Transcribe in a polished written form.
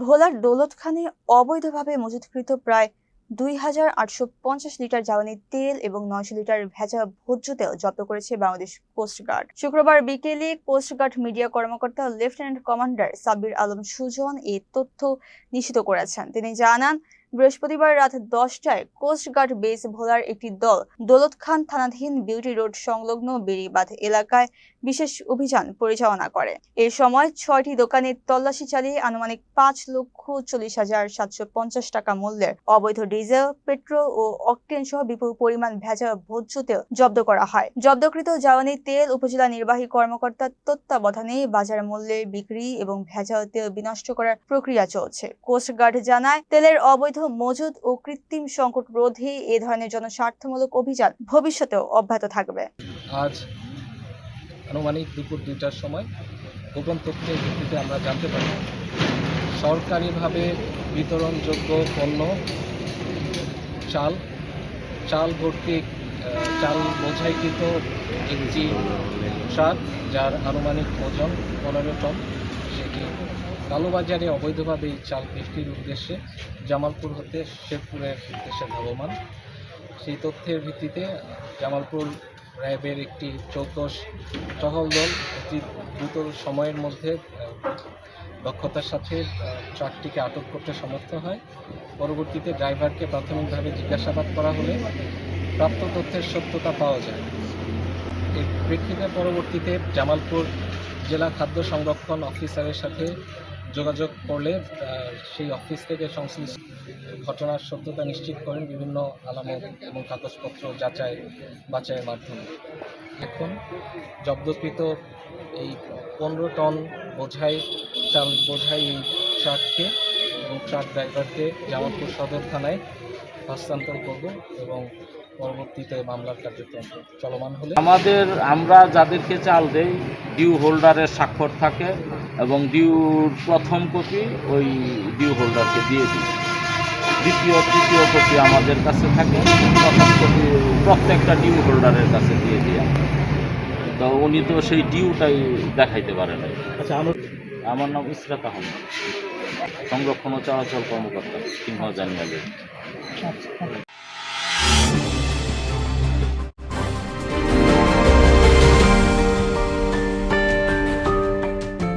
ভোলার দৌলতখানে অবৈধভাবে মজুতকৃত প্রায় ২,৮৫০ লিটার জ্বালানি তেল এবং ৯০০ লিটার ভেজা ভোজ্য তেল জব্দ করেছে বাংলাদেশ কোস্টগার্ড। শুক্রবার বিকেলে কোস্টগার্ড মিডিয়া কর্মকর্তা লেফটেন্যান্ট কমান্ডার সাব্বির আলম সুজন এই তথ্য নিশ্চিত করেছেন। তিনি জানান, বৃহস্পতিবার রাত ১০টায় কোস্টগার্ড বেস ভোলার একটি দল দৌলতখান থানাধীন বিউটি রোড সংলগ্ন বেড়িবাঁধ এলাকায় বিশেষ অভিযান পরিচালনা করে। এ সময় ৬টি দোকানে তল্লাশি চালিয়ে আনুমানিক ৫,৪০,৭৫০ টাকা মূল্যের অবৈধ ডিজেল, পেট্রোল ও অকটেন সহ বিপুল পরিমাণ ভেজা ভোজ্য তেল জব্দ করা হয়। জব্দকৃত জ্বালানি তেল উপজেলা নির্বাহী কর্মকর্তার তত্ত্বাবধানে বাজার মূল্যে বিক্রি এবং ভেজাল তেল বিনষ্ট করার প্রক্রিয়া চলছে। কোস্টগার্ড জানায়, তেলের অবৈধ মজুদ ও কৃত্রিম সংকট রোধে এ ধরনের জনস্বার্থমূলক অভিযান ভবিষ্যতেও অব্যাহত থাকবে। আজ আনুমানিক দুপুর ২টার সময় গোপন তথ্যের ভিত্তিতে আমরা জানতে পারি সরকারিভাবে বিতরণযোগ্য পণ্য চাল ভর্তি চাল বোঝাইকৃত একটি ট্রাক, যার আনুমানিক ওজন ১৫ টন, সেটি কালোবাজারে অবৈধভাবে এই চাল বিক্রির উদ্দেশ্যে জামালপুর হতে শেরপুরের উদ্দেশ্যে ধাবমান। সেই তথ্যের ভিত্তিতে জামালপুর র্যাবের একটি চৌকস টহল দল অতি দ্রুত সময়ের মধ্যে দক্ষতার সাথে ট্রাকটিকে আটক করতে সমর্থ হয়। পরবর্তীতে ড্রাইভারকে প্রাথমিকভাবে জিজ্ঞাসাবাদ করা হলে প্রাপ্ত তথ্যের সত্যতা পাওয়া যায়। এর প্রেক্ষিতে পরবর্তীতে জামালপুর জেলা খাদ্য সংরক্ষণ অফিসারের সাথে যোগাযোগ করলে সেই অফিস থেকে সংশ্লিষ্ট ঘটনার সত্যতা নিশ্চিত করেন বিভিন্ন আলামত এবং কাগজপত্র বাছাইয়ের মাধ্যমে। এখন জব্দকৃত এই ১৫ টন চাল বোঝাই এই ট্রাককে এবং ট্রাক ড্রাইভারকে জামালপুর সদর থানায় হস্তান্তর করব এবং পরবর্তীতে মামলার কার্যক্রম চলমান হলে আমরা যাদেরকে চাল দেই ডিউ হোল্ডারের স্বাক্ষর থাকে এবং ডিউর প্রথম কপি ওই ডিউ হোল্ডারকে দিয়ে দিই। দ্বিতীয় তৃতীয় কপি আমাদের কাছে থাকে, প্রথম কপি প্রত্যেকটা ডিউ হোল্ডারের কাছে দিয়ে দিই। তো উনি তো সেই ডিউটাই দেখাইতে পারে না। আচ্ছা, আমার নাম ইসরাত আহমেদ, সংরক্ষণ ও চলাচল কর্মকর্তা, সিংহ জানিয়ালে।